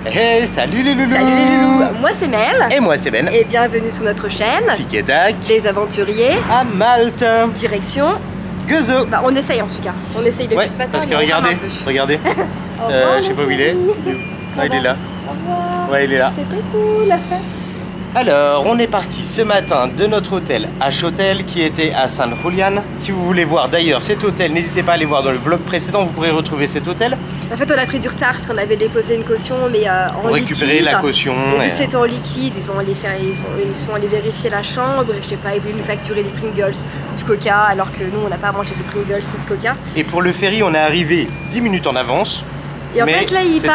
Hey, salut les loulous! Salut les loulous! Moi c'est Mel. Et moi c'est Ben. Et bienvenue sur notre chaîne. Tic et tac. Les aventuriers. À Malte. Direction. Gozo. Bah on essaye en tout cas. On essaye depuis ce matin. Parce que regardez, regardez. Je sais pas où il est. Ah, il est là. Au revoir. Ouais, il est là. C'était cool. Alors, on est parti ce matin de notre hôtel H-Hotel qui était à San Julián. Si vous voulez voir d'ailleurs cet hôtel, n'hésitez pas à aller voir dans le vlog précédent, vous pourrez retrouver cet hôtel. En fait, on a pris du retard parce qu'on avait déposé une caution, mais en pour récupérer liquide. la caution. Et vu que c'était en liquide, ils sont allés vérifier la chambre. Et je sais pas, ils voulaient nous facturer des Pringles, du Coca, alors que nous, on n'a pas mangé de Pringles ou de Coca. Et pour le ferry, on est arrivé 10 minutes en avance. Et en fait là il déjà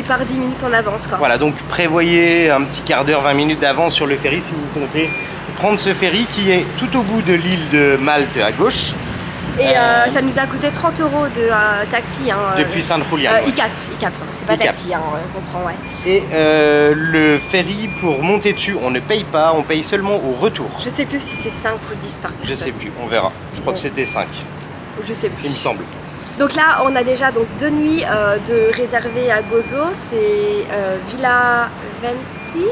part 10 minutes en avance quoi. Voilà, donc prévoyez un petit quart d'heure, 20 minutes d'avance sur le ferry si vous comptez prendre ce ferry qui est tout au bout de l'île de Malte à gauche. Et ça nous a coûté 30 € de taxi. Hein, depuis San Julián. ICAPS, c'est pas taxi, hein, on comprend, ouais. Et le ferry, pour monter dessus, on ne paye pas, on paye seulement au retour. Je sais plus si c'est 5 ou 10 par personne. Je sais plus, on verra. Je crois que c'était 5. Je sais plus. Il me semble. Donc là, on a déjà donc 2 nuits de réservées à Gozo, c'est Villa Venti.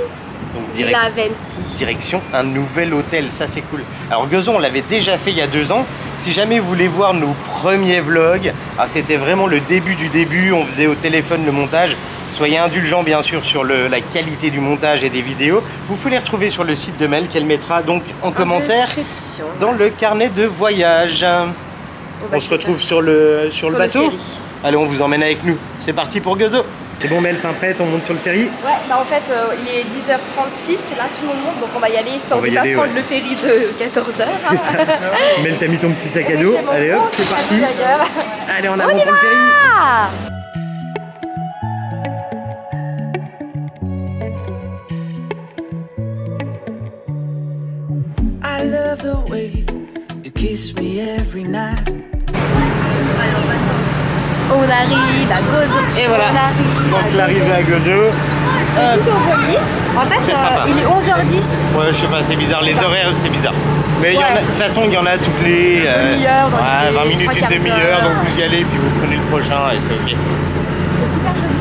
Donc Villa Venti. Direction un nouvel hôtel, ça c'est cool. Alors Gozo, on l'avait déjà fait il y a 2 ans. Si jamais vous voulez voir nos premiers vlogs, c'était vraiment le début du début, on faisait au téléphone le montage. Soyez indulgents bien sûr sur la qualité du montage et des vidéos. Vous pouvez les retrouver sur le site de Mel qu'elle mettra donc en commentaire dans le carnet de voyage. On se retrouve sur le bateau. Allez, on vous emmène avec nous. C'est parti pour Gozo. C'est bon, Mel, fin prête, on monte sur le ferry? Ouais, bah en fait, il est 10h36, c'est là que tout le monde monte, donc on va y aller sans pas prendre le ferry de 14h. C'est ça. Mel, t'as mis ton petit sac à dos. Allez hop, c'est parti. Allez, en avant pour le ferry. I love the way you kiss me every night. On arrive à Gozo. Et voilà. Donc l'arrivée à Gozo. C'est plutôt joli. En fait, il est 11h10. Ouais, je sais pas, c'est bizarre. Les horaires, c'est bizarre. Mais de toute façon, il y en a toutes les demi-heure, 20 minutes, une demi-heure. Donc vous y allez, puis vous prenez le prochain et c'est ok. C'est super joli.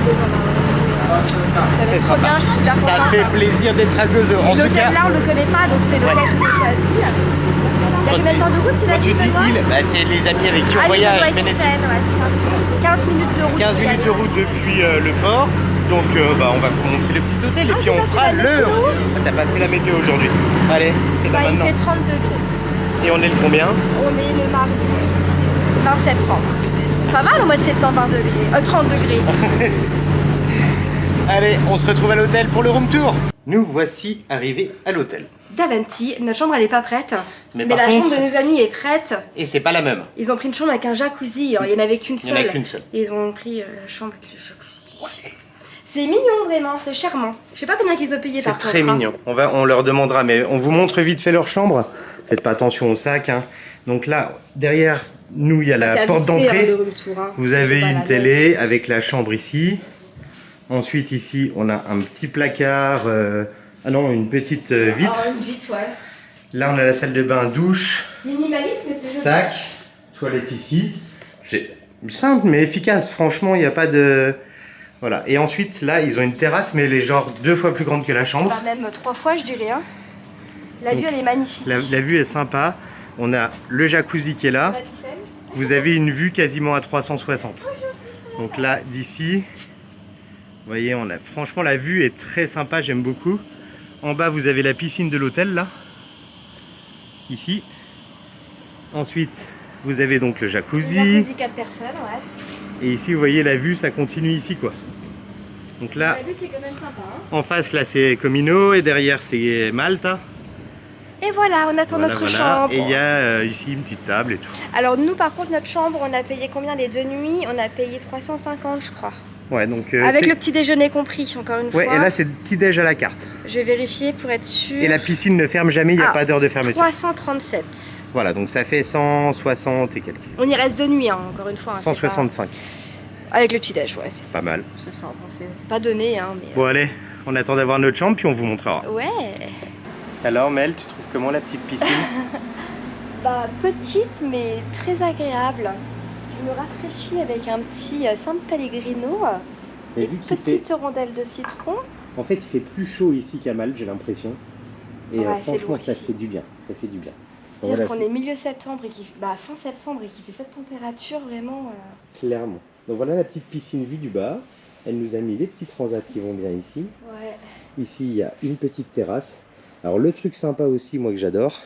Ça va être trop bien, je suis super contente. Ça fait plaisir d'être à Gozo. L'hôtel là, on le connaît pas, donc c'est l'hôtel que j'ai choisi. Il y a combien de temps de route il a dit? Quand tu dis île, c'est les amis avec qui on voyage. 15 minutes de route. 15 minutes de route depuis le port. Donc on va vous montrer le petit hôtel et puis on fera le... T'as pas fait la météo aujourd'hui. Allez, fais-la maintenant. Il fait 30 degrés. Et on est le combien? On est le mardi 20 septembre. C'est pas mal au mois de septembre, 20 degrés. 30 degrés. Allez, on se retrouve à l'hôtel pour le room tour. Nous voici arrivés à l'hôtel Daventi. Notre chambre elle est pas prête, mais la contre, chambre de nos amis est prête. Et c'est pas la même. Ils ont pris une chambre avec un jacuzzi, il y en avait qu'une seule. Il y en a qu'une seule. Ils ont pris la chambre avec le jacuzzi. Ouais. C'est mignon vraiment, c'est charmant. Je sais pas combien qu'ils ont payé par contre. C'est très mignon. On leur demandera, mais on vous montre vite fait leur chambre. Faites pas attention au sac. Hein. Donc là, derrière nous, il y a la porte d'entrée. Vous avez une télé avec la chambre ici. Ensuite ici, on a un petit placard. Ah non, une petite vitre. Oh, une vitre, ouais. Là, on a la salle de bain, douche. Minimalisme, mais c'est joli. Tac. Toilette ici. C'est simple mais efficace. Franchement, il n'y a pas de... Voilà. Et ensuite, là, ils ont une terrasse, mais elle est genre 2 fois plus grande que la chambre. Bah, même 3 fois, je dirais. Hein. La vue, elle est magnifique. La vue est sympa. On a le jacuzzi qui est là. Vous avez une vue quasiment à 360. Donc là, d'ici, vous voyez, franchement, la vue est très sympa. J'aime beaucoup. En bas, vous avez la piscine de l'hôtel, là. Ici. Ensuite, vous avez donc le jacuzzi. Le jacuzzi 4 personnes, ouais. Et ici, vous voyez la vue, ça continue ici, quoi. Donc là, la vue, c'est quand même sympa. Hein. En face, là, c'est Comino. Et derrière, c'est Malte. Et voilà, on attend notre chambre. Et il y a ici une petite table et tout. Alors nous, par contre, notre chambre, on a payé combien les 2 nuits? On a payé 350, je crois. Ouais, donc... avec le petit déjeuner compris, encore une fois. Ouais, et là, c'est le petit déj à la carte. Je vais vérifier pour être sûr. Et la piscine ne ferme jamais, il n'y a pas d'heure de fermeture. 337. Voilà, donc ça fait 160 et quelques. On y reste 2 nuits, hein, encore une fois. Hein, 165. Pas... Avec le petit déj, ouais. C'est pas mal. C'est ça, c'est pas donné, hein. Mais, bon, allez, on attend d'avoir notre chambre, puis on vous montrera. Ouais. Alors, Mel, tu trouves comment la petite piscine? Bah, petite, mais très agréable. Je me rafraîchis avec un petit San Pellegrino. Mais vu qu'il fait... Petite rondelle de citron. En fait, il fait plus chaud ici qu'à Malte, j'ai l'impression. Et Ouais, c'est franchement, lourd ça ici. fait du bien. Ça fait du bien. Bon, Dire voilà, qu'on est milieu septembre et fin septembre et qu'il fait cette température, vraiment. clairement. Donc voilà la petite piscine vue du bas. Elle nous a mis les petits transats qui vont bien ici. Ouais. Ici, il y a une petite terrasse. Alors le truc sympa aussi, moi que j'adore,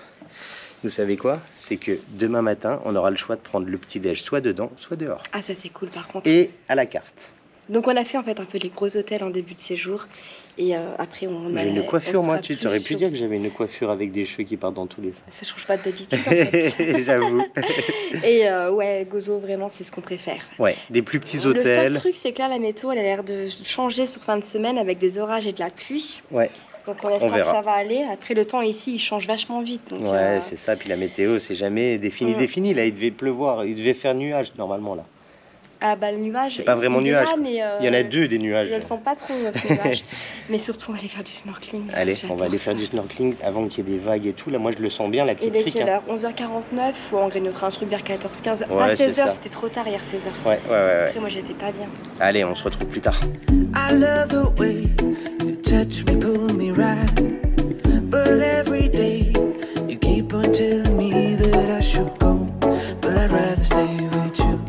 vous savez quoi? C'est que demain matin, on aura le choix de prendre le petit-déj soit dedans, soit dehors. Ah, ça c'est cool par contre. Et à la carte. Donc on a fait en fait un peu les gros hôtels en début de séjour. Et après on a. J'ai une coiffure, on moi. sera Tu plus t'aurais pu sur- dire que j'avais une coiffure avec des cheveux qui partent dans tous les sens. Ça change pas d'habitude en fait. J'avoue. Et ouais, Gozo, vraiment, c'est ce qu'on préfère. Ouais, des plus petits Le seul hôtels. truc, c'est que là, la météo, elle a l'air de changer sur fin de semaine avec des orages et de la pluie. Ouais, Donc on espère que verra. ça va aller. Après, le temps ici, il change vachement vite. Donc, ouais, c'est ça. Puis la météo, c'est jamais défini, Mm. défini. Là, il devait pleuvoir, il devait faire nuage normalement là. Ah bah le nuage. C'est pas vraiment il est là, nuage, quoi. mais, Il y en a deux des nuages. Je le sens pas trop ce nuage. Mais surtout, on va aller faire du snorkeling. Allez, on J'adore va aller faire ça. du snorkeling avant qu'il y ait des vagues et tout. Là, moi, je le sens bien, la Il petite est crique. quelle Hein. heure 11h49 ou on grignotera un truc vers 14-15h. Ouais, Pas c'est 16h, ça. c'était trop tard hier 16h. Ouais. Après, moi, j'étais pas bien. Allez, on se retrouve plus tard. I love the way you touch me, pull me right. But every day you keep on telling me that I should go. But I'd rather stay with you.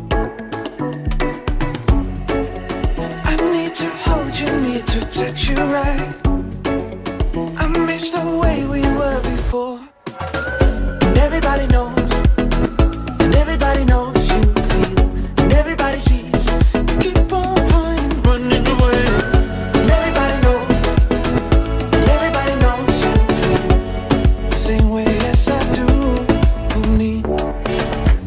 I need to hold you, need to touch you right. I miss the way we were before. And everybody knows you feel. And everybody sees you keep on running away. And everybody knows you feel the same way as I do for me.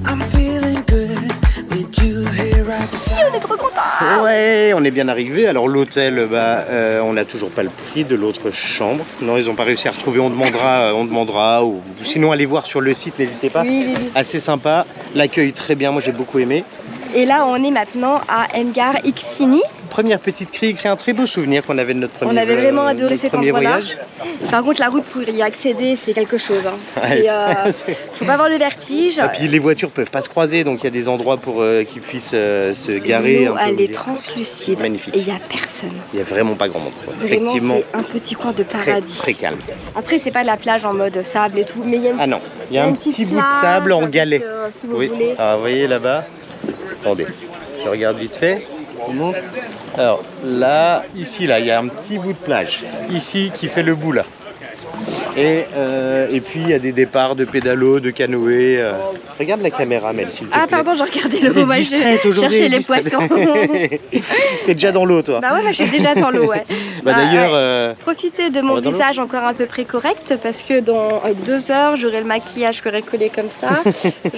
I'm feeling good with you here right beside On est trop contents. Ouais, on est bien arrivé. Alors l'hôtel, on n'a toujours pas le prix de l'autre chambre. Non, ils n'ont pas réussi à retrouver. On demandera. Ou sinon, allez voir sur le site, n'hésitez pas. Oui. Assez sympa. L'accueil très bien. Moi, j'ai beaucoup aimé. Et là, on est maintenant à Engar Ixini. Première petite crique, c'est un très beau souvenir qu'on avait de notre premier On avait vraiment adoré notre cet premier endroit-là. voyage. Par contre, la route pour y accéder, c'est quelque chose. Hein. Ouais, C'est, faut pas avoir le vertige. Et puis les voitures peuvent pas se croiser, donc il y a des endroits pour qu'ils puissent se garer. L'eau, un peu au elle est milieu. translucide. Magnifique. Et il n'y a personne. Il y a vraiment pas grand monde. Quoi. Vraiment, Effectivement, c'est un petit coin de très, paradis. très calme. Après, c'est pas de la plage en mode sable et tout, mais il y a une, Ah non, il y a un une petit petite bout de plage sable en avec, galet. si vous Oui. voulez. Ah, vous voyez là-bas. Attendez, je regarde vite fait. On monte. Alors là, ici, là, il y a un petit bout de plage. Ici, qui fait le bout là. Et puis il y a des départs de pédalo, de canoë. Regarde la caméra, Mel, s'il te plaît. Ah pardon, j'ai regardé le Elle est moment, je distraite aujourd'hui, cherchais elle est les distraite. poissons. T'es déjà dans l'eau, toi. Bah ouais, moi, je suis déjà dans l'eau, ouais. Bah, Ah, d'ailleurs, ouais. Profitez de on mon va dans l'eau visage encore à peu près correct parce que dans 2 heures j'aurai le maquillage qui aurait collé comme ça.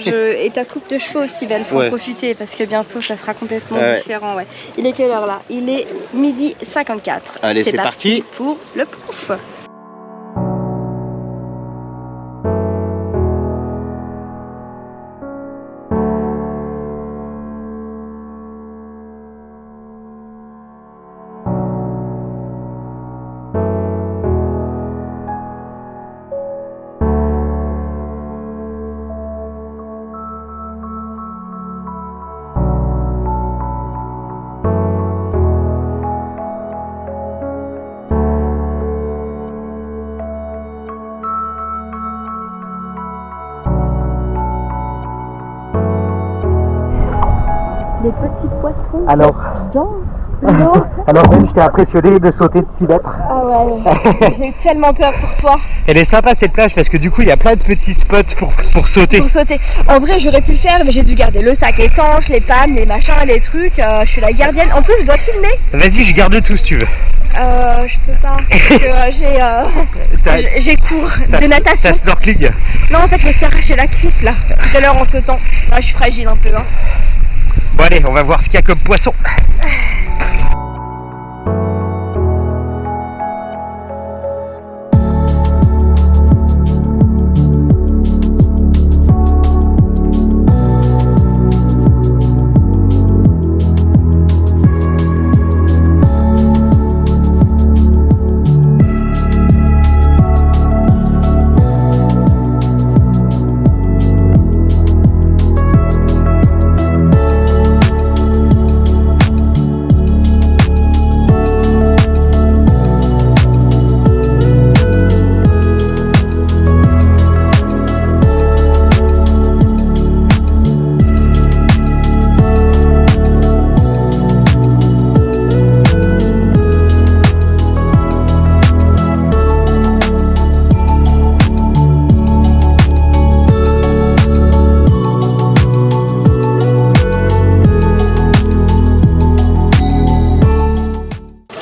Et ta coupe de cheveux aussi, Ben, faut en Ouais. profiter parce que bientôt ça sera complètement Ouais. différent. Ouais. Il est quelle heure là? Il est 12h54. Allez, c'est parti pour le pouf. Les petits poissons alors, dans l'eau. alors même, j'étais impressionné de sauter de 6 mètres. Ah ouais, j'ai eu tellement peur pour toi. Elle est sympa cette plage parce que du coup, il y a plein de petits spots pour sauter. Pour sauter. En vrai, j'aurais pu le faire, mais j'ai dû garder le sac étanche, les pannes, les machins, les trucs. Je suis la gardienne. En plus, je dois filmer. Vas-y, je garde tout si tu veux. Je peux pas. Parce que j'ai cours de natation. T'as snorkeling. Non, en fait, je me suis arraché la cuisse là, tout à l'heure en sautant. Ah, je suis fragile un peu. Hein. Bon allez, on va voir ce qu'il y a comme poisson.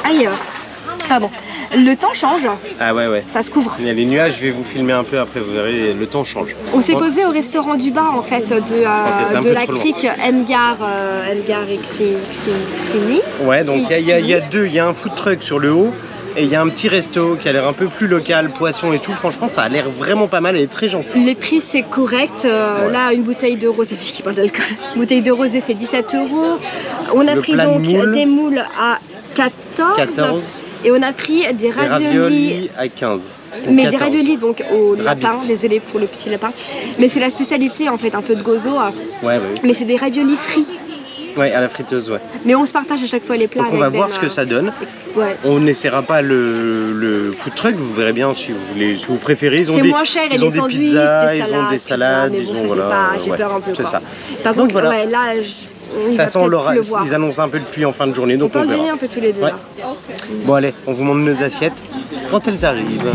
Aïe, pardon. Le temps change, Ah ouais. ça se couvre. Il y a les nuages, je vais vous filmer un peu après, vous verrez, le temps change. On s'est posé au restaurant du bas en fait de la crique Mgar Xini. Ouais, donc il y a un food truck sur le haut et il y a un petit resto qui a l'air un peu plus local, poisson et tout. Franchement, ça a l'air vraiment pas mal, elle est très gentille. Les prix c'est correct. Là, une bouteille de rosé, ça fait qui parle d'alcool. Une bouteille de rosé c'est 17 €. On a pris donc des moules à 14. Et on a pris des raviolis à 15. Mais 14. Des raviolis donc au lapin, désolé pour le petit lapin. Mais c'est la spécialité en fait, un peu de gozo. Ouais. Mais c'est des raviolis frits. Ouais, à la friteuse, ouais. Mais on se partage à chaque fois les plats. Donc on va voir ce que ça donne. Ouais. On n'essaiera pas le food truck, vous verrez bien si vous préférez. C'est moins cher, et les sandwichs, pizzas, ils ont des salades, mais bon, j'ai peur un peu. C'est ça. Par contre, voilà. Ouais, là, ça sent l'orage, ils annoncent un peu de pluie en fin de journée, donc on verra. Un peu tous les deux, là. Bon allez, on vous montre nos assiettes quand elles arrivent.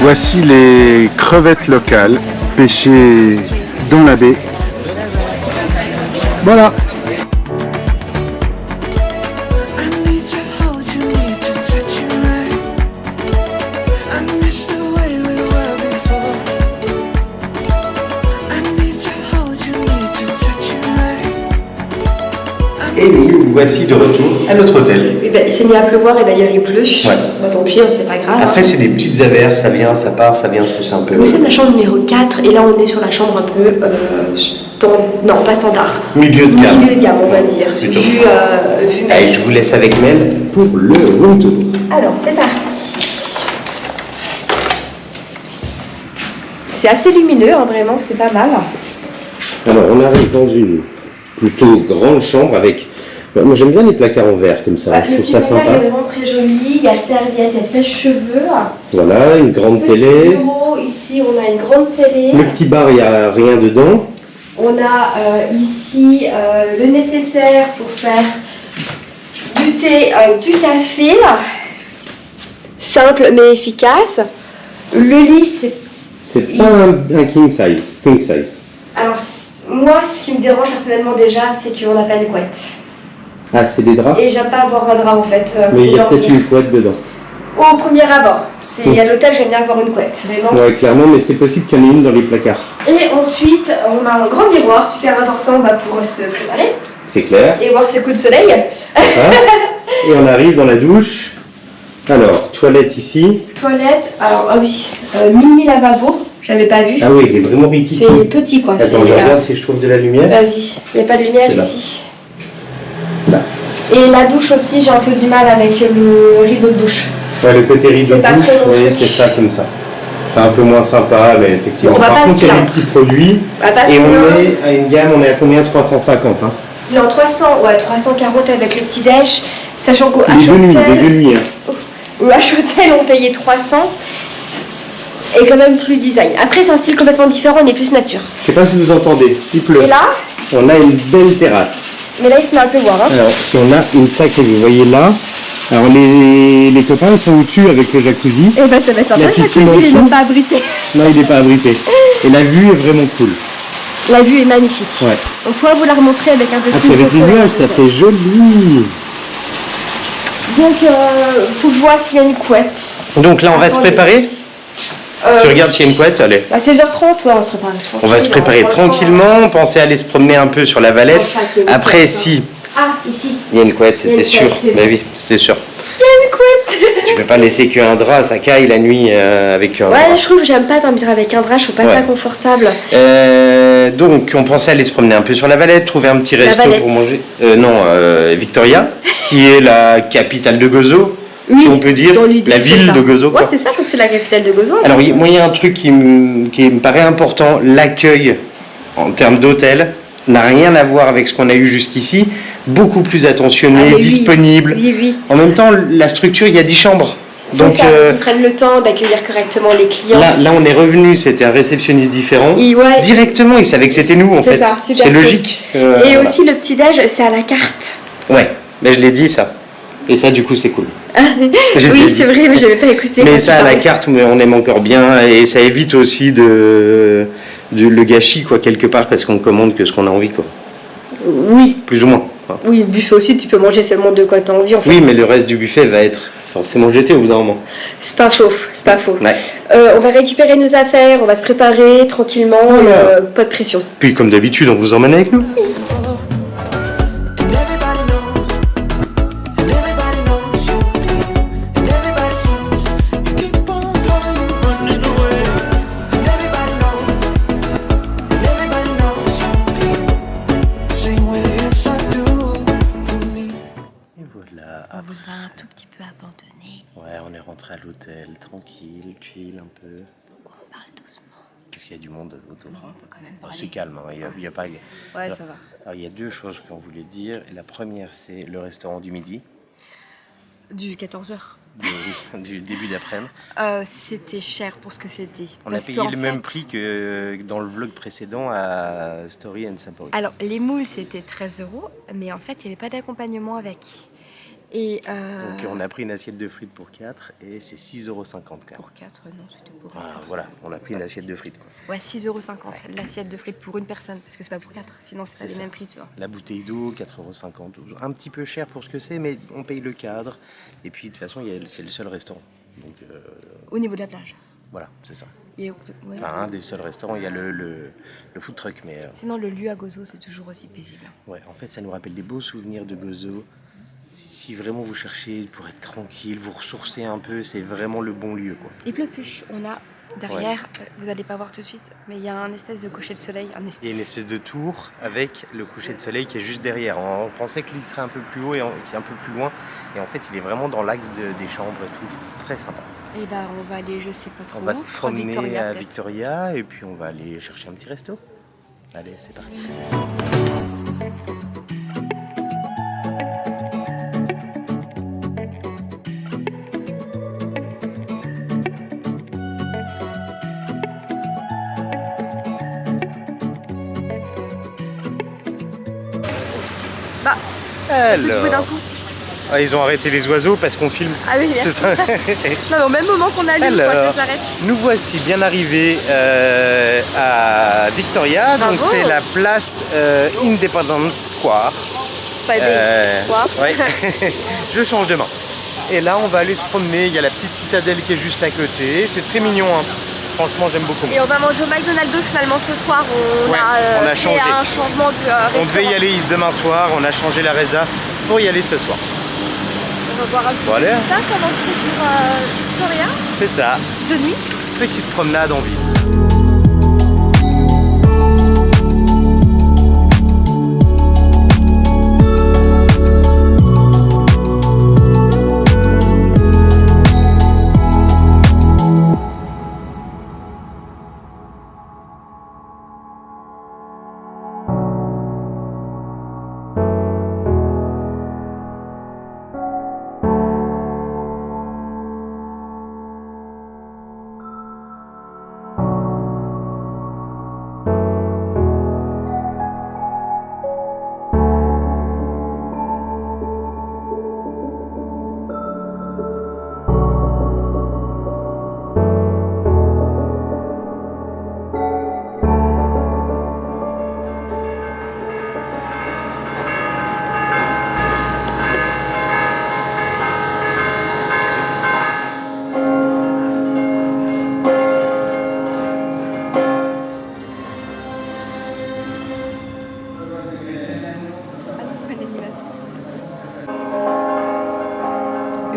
Voici les crevettes locales pêchées dans la baie. Voilà. Et nous voici de retour à notre hôtel. Oui, il s'est mis à pleuvoir et d'ailleurs il pleut. Ouais. Bah, tant pis, c'est pas grave. Après, c'est des petites averses, ça vient, ça part, ça vient, c'est un peu. Nous sommes la chambre numéro 4 et là on est sur la chambre un peu. Non, pas standard. Milieu de gamme. Milieu de gamme, on va dire. Vu Allez, je vous laisse avec Mel pour le room tour. Alors, c'est parti. C'est assez lumineux, hein, vraiment, c'est pas mal. Alors, on arrive dans une plutôt grande chambre avec. Moi, j'aime bien les placards en verre comme ça, Ouais, je trouve ça sympa. Il est vraiment très joli, il y a serviette, il y a sèche-cheveux. Voilà, une grande Petit télé. bureau, ici on a une grande télé. Le petit bar, il n'y a rien dedans. On a ici le nécessaire pour faire du thé, du café. Simple mais efficace. Le lit, C'est pas un king size, pink size. Alors, moi, ce qui me dérange personnellement déjà, c'est qu'on n'a pas de couette. Ah, c'est des draps? Et j'aime pas avoir un drap en fait. Mais il y a peut-être une couette dedans. Au premier abord. À l'hôtel, j'aime bien avoir une couette. Vraiment. Ouais, clairement, mais c'est possible qu'il y en ait une dans les placards. Et ensuite, on a un grand miroir, super important pour se préparer. C'est clair. Et voir ses coups de soleil. Et on arrive dans la douche. Alors, toilette ici. Toilette, alors, ah oui, mini lavabo, je l'avais pas vu. Ah oui, il est vraiment petit. C'est petit quoi. Attends, je regarde si je trouve de la lumière. Vas-y, il n'y a pas de lumière ici. Là. Et la douche aussi, j'ai un peu du mal avec le rideau de douche. Ouais, le côté rideau de douche, oui, c'est ça comme ça. C'est un peu moins sympa, mais effectivement. Par contre, il y a des petits produits. Et on est à une gamme, on est à combien? 350 hein? Non, 340 avec le petit déj. Sachant qu'au les deux nuits. Au H-Hotel, on payait 300. Et quand même plus design. Après, c'est un style complètement différent, on est plus nature. Je sais pas si vous entendez, il pleut. Et là, on a une belle terrasse. Mais là, il se met à pleuvoir. Hein. Alors, si on a une sacrée, vous voyez là. Alors, les copains, ils sont au-dessus avec le jacuzzi. Et ben, ça va être sympa. Le jacuzzi, il n'est pas abrité. Non, il n'est pas abrité. Et la vue est vraiment cool. La vue est magnifique. Ouais. On pourra vous la remontrer avec un peu plus de avec les nuages, ça fait joli. Donc, faut que je vois s'il y a une couette. Donc là, on va se préparer. Tu regardes s'il y a une couette, allez. À 16h30, ouais, on se prépare. On va se préparer tranquillement, penser à aller se promener un peu sur la Valette. Après, si. Ah, ici. Il y a une couette, c'était sûr. Bah oui, c'était sûr. Il y a une couette. Tu peux pas laisser qu'un drap, ça caille la nuit avec un drap. Ouais, je trouve que j'aime pas dormir avec un drap, je trouve pas ça confortable. Donc, on pensait aller se promener un peu sur la Valette, trouver un petit resto pour manger. Victoria, qui est la capitale de Gozo. Oui, si on peut dire, la ville de Gozo. Ouais, c'est ça, je trouve que c'est la capitale de Gozo. Alors, moi, il y a un truc qui me paraît important, l'accueil en termes d'hôtel n'a rien à voir avec ce qu'on a eu jusqu'ici, beaucoup plus attentionné, disponible. Oui. En même temps, la structure, il y a 10 chambres. Donc, ils prennent le temps d'accueillir correctement les clients. Là, on est revenu, c'était un réceptionniste différent. Directement, il savait que c'était nous, en fait. C'est logique. Et aussi, le petit-déj, c'est à la carte. Ouais, mais je l'ai dit, ça. Et ça, du coup, c'est cool. Oui, c'est vrai, mais j'avais pas écouté. Mais ça, à la carte, on aime encore bien. Et ça évite aussi le gâchis, quoi, quelque part, parce qu'on commande que ce qu'on a envie, quoi. Oui. Plus ou moins. Hein. Oui, le buffet aussi, tu peux manger seulement de quoi tu as envie en fait. Oui, mais le reste du buffet va être forcément jeté au bout d'un moment. C'est pas faux, c'est pas faux. Ouais. On va récupérer nos affaires, on va se préparer tranquillement, pas de pression. Puis comme d'habitude, on vous emmène avec nous. On vous a un tout petit peu abandonné. Ouais, on est rentré à l'hôtel, tranquille, chill un peu. Pourquoi on parle doucement? Parce qu'il y a du monde autour. Non, on peut quand même parler. C'est calme, hein. Il y a pas... Ouais, alors, ça va. Alors, il y a deux choses qu'on voulait dire. La première, c'est le restaurant du midi. Du 14h. Du début d'après-midi. C'était cher pour ce que c'était. On a payé le même prix que dans le vlog précédent à Story and Sampori. Alors, les moules, c'était 13 €, mais en fait, il n'y avait pas d'accompagnement avec. Et donc, on a pris une assiette de frites pour 4 et c'est 6,50 € quand même. Pour 4, non, c'était pour 4. Ah, voilà, on a pris une assiette de frites, quoi. Ouais, 6,50 €, l'assiette de frites pour une personne, parce que c'est pas pour 4, sinon c'est pas les mêmes prix, tu vois. La bouteille d'eau, 4,50 €. Un petit peu cher pour ce que c'est, mais on paye le cadre. Et puis, de toute façon, c'est le seul restaurant. Donc, Au niveau de la plage. voilà, c'est ça. Et, ouais. Enfin, un des seuls restaurants, il y a le food truck, mais... Sinon, le lieu à Gozo, c'est toujours aussi paisible. Ouais, en fait, ça nous rappelle des beaux souvenirs de Gozo. Si vraiment vous cherchez pour être tranquille, vous ressourcer un peu, c'est vraiment le bon lieu, quoi. Il pleut plus. On a derrière, vous n'allez pas voir tout de suite, mais il y a un espèce de coucher de soleil. Il y a une espèce de tour avec le coucher de soleil qui est juste derrière. On pensait que lui serait un peu plus haut et qui est un peu plus loin. Et en fait, il est vraiment dans l'axe des chambres et tout. C'est très sympa. Et bah, on va aller, je sais pas trop. On va se promener Victoria, à Victoria et puis on va aller chercher un petit resto. Allez, c'est parti. Bah, alors, d'un coup. Ah, ils ont arrêté les oiseaux parce qu'on filme. Ah oui, c'est ça. Non, mais au même moment qu'on allume, ça s'arrête. Nous voici bien arrivés à Victoria. Bravo. Donc c'est la place Independence Square. Pas des Square. Ouais. Je change de main. Et là, on va aller se promener. Il y a la petite citadelle qui est juste à côté. C'est très mignon, hein. Franchement, j'aime beaucoup. Et on va manger au McDonald's finalement ce soir. On a changé. fait un changement de restaurant. On devait y aller demain soir. On a changé la résa pour y aller ce soir. On va voir un petit peu tout ça, comment c'est sur Victoria. C'est ça. De nuit. Petite promenade en ville.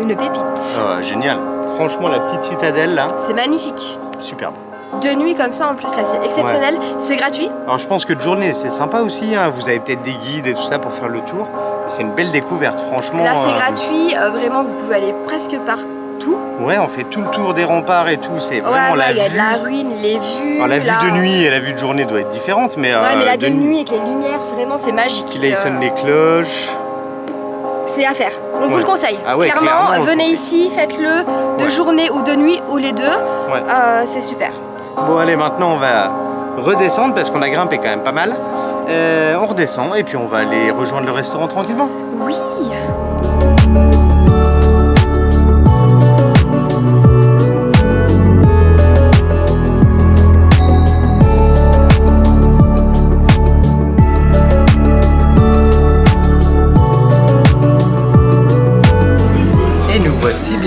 Une pépite. Oh, génial. Franchement, la petite citadelle là. C'est magnifique. Superbe. De nuit comme ça en plus là, c'est exceptionnel. Ouais. C'est gratuit. Alors je pense que de journée c'est sympa aussi. Hein. Vous avez peut-être des guides et tout ça pour faire le tour. C'est une belle découverte, franchement. Là c'est gratuit. Vraiment, vous pouvez aller presque partout. Ouais, on fait tout le tour des remparts et tout. C'est vraiment la vue. Il y a de la ruine, les vues. Alors, la vue de nuit et la vue de journée doit être différente, mais. Ouais, mais la de nuit avec les lumières, vraiment c'est magique. Là, ils sonnent les cloches. C'est à faire. On vous le conseille. Ah ouais, clairement venez ici, faites-le de journée ou de nuit ou les deux. Ouais. C'est super. Bon, allez, maintenant on va redescendre parce qu'on a grimpé quand même pas mal. On redescend et puis on va aller rejoindre le restaurant tranquillement. Oui.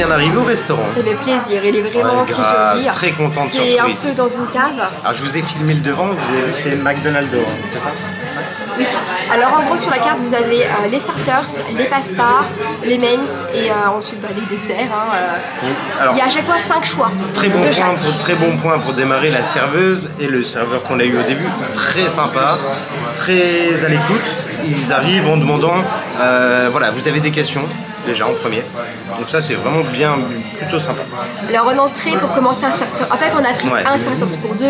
bien arrivé au restaurant. Ça fait plaisir, il est vraiment si joli. Très content de C'est un peu dans une cave. Alors je vous ai filmé le devant, vous avez vu c'est McDonald's, c'est ça? Oui. Alors en gros sur la carte vous avez les starters, les pastas, les mains et ensuite les desserts. Alors, il y a à chaque fois 5 choix. Très bon point pour démarrer, la serveuse et le serveur qu'on a eu au début, très sympa, très à l'écoute. Ils arrivent en demandant, voilà, vous avez des questions déjà en premier. Donc ça c'est vraiment bien, plutôt sympa. Alors en entrée pour commencer un starter, en fait on a pris un starter pour deux,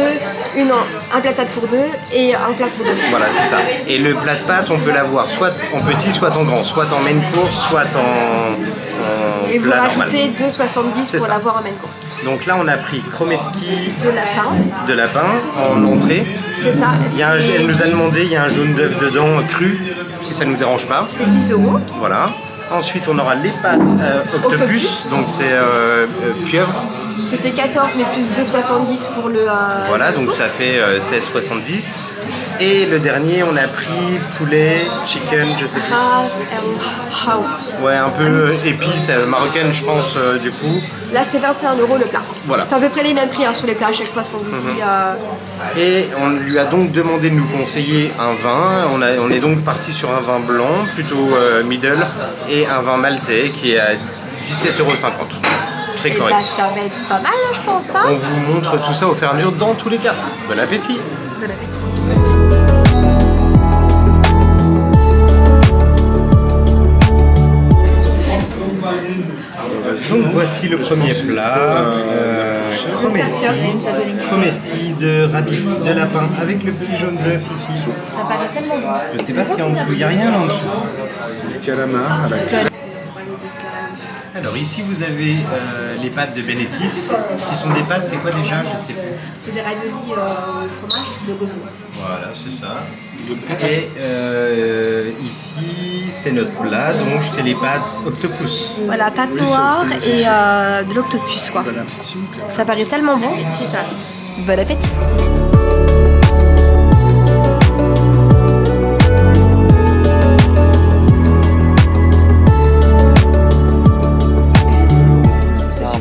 un plat de pâtes pour deux et un plat pour deux. Voilà c'est ça. Et le plat de pâtes on peut l'avoir soit en petit, soit en grand, soit en main course, soit en et vous plat rajoutez normal. 2,70 pour l'avoir en main course. Donc là on a pris chromeski de lapin en entrée. C'est ça. Elle nous a demandé, il y a un jaune d'œuf dedans cru, si ça ne nous dérange pas. C'est 10 €. Voilà. Ensuite, on aura les pâtes octopus, donc c'est pieuvre. C'était 14, mais plus 2,70 pour le. Voilà, donc ça fait 16,70. Et le dernier, on a pris poulet, chicken, je sais plus. Ouais, un peu épice, marocaine, je pense, du coup. Là, c'est 21 € le plat. Voilà. C'est à peu près les mêmes prix sur les plats à chaque fois, ce qu'on vous dit. Et on lui a donc demandé de nous conseiller un vin. On est donc parti sur un vin blanc, plutôt middle, et un vin maltais qui est à 17,50 €. Très correct. Ça va être pas mal, je pense. Hein. On vous montre tout ça au fur et à mesure dans tous les cas. Bon appétit. Bon appétit. Donc voici le premier plat, chromeski de rabbit, de lapin avec le petit jaune d'œuf ici. Ça paraît tellement bon. Je sais pas ce qu'il y a en dessous, il n'y a rien en dessous. C'est du calamar à la crème. Alors ici vous avez les pâtes de Benettis, qui sont des pâtes, c'est quoi déjà? Je sais plus. C'est des raviolis au fromage de gozo. Voilà, c'est ça. Et ici c'est notre plat, donc c'est les pâtes octopus. Voilà, pâte noire et de l'octopus quoi. Ça paraît tellement bon. Bon appétit.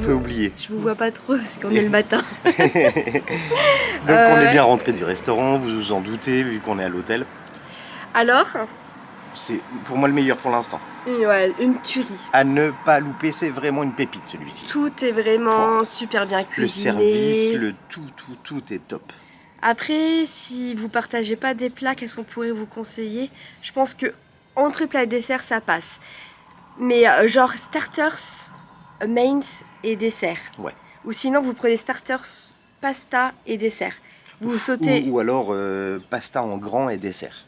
Oublié. Je vous vois pas trop parce qu'on est le matin. Donc on est bien rentré du restaurant, vous vous en doutez vu qu'on est à l'hôtel. Alors c'est pour moi le meilleur pour l'instant. Ouais, une tuerie. À ne pas louper, c'est vraiment une pépite celui-ci. Tout est vraiment super bien cuisiné. Le service, le tout est top. Après, si vous partagez pas des plats, qu'est-ce qu'on pourrait vous conseiller? Je pense que entrée, plat et dessert, ça passe. Mais genre starters, mains et dessert. Ouais. Ou sinon vous prenez starters, pasta et dessert. Vous sautez. Ou alors pasta en grand et dessert.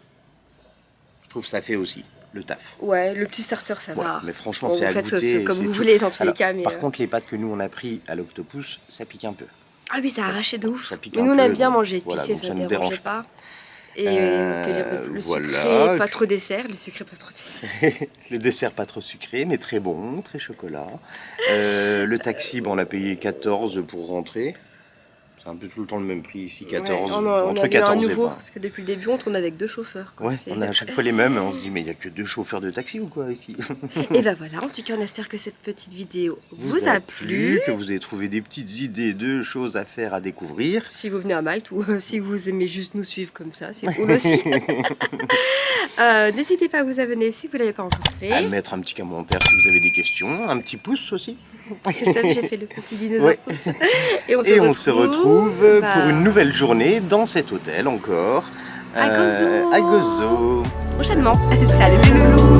Je trouve que ça fait aussi le taf. Ouais, le petit starter ça va. Mais franchement bon, c'est à goûter. Comme vous voulez dans tous les cas. Mais par contre les pâtes que nous on a pris à l'octopus, ça pique un peu. Ah oui, ça a arraché de ouf. Mais nous on aime bien manger épicé, voilà, ça ne dérange pas. Et que dire de plus, le sucré, pas trop dessert, le sucré pas trop dessert. Le dessert pas trop sucré, mais très bon, très chocolat. Le taxi, bon, on a payé 14 pour rentrer. C'est un peu tout le temps le même prix ici, 14, ouais, entre on a 14 un et nouveau, 20. parce que depuis le début on tourne avec 2 chauffeurs. Quoi. Ouais, on a à chaque fois les mêmes et on se dit mais il n'y a que 2 chauffeurs de taxi ou quoi ici? Et ben voilà, en tout cas on espère que cette petite vidéo vous a plu, que vous avez trouvé des petites idées de choses à faire, à découvrir. Si vous venez à Malte ou si vous aimez juste nous suivre comme ça, c'est cool aussi. N'hésitez pas à vous abonner si vous ne l'avez pas encore fait. À mettre un petit commentaire si vous avez des questions, un petit pouce aussi. Christophe, j'ai fait le petit dinosaure. Ouais. Et on se retrouve pour une nouvelle journée dans cet hôtel encore. À Gozo. À Gozo. Prochainement. Salut les loulous.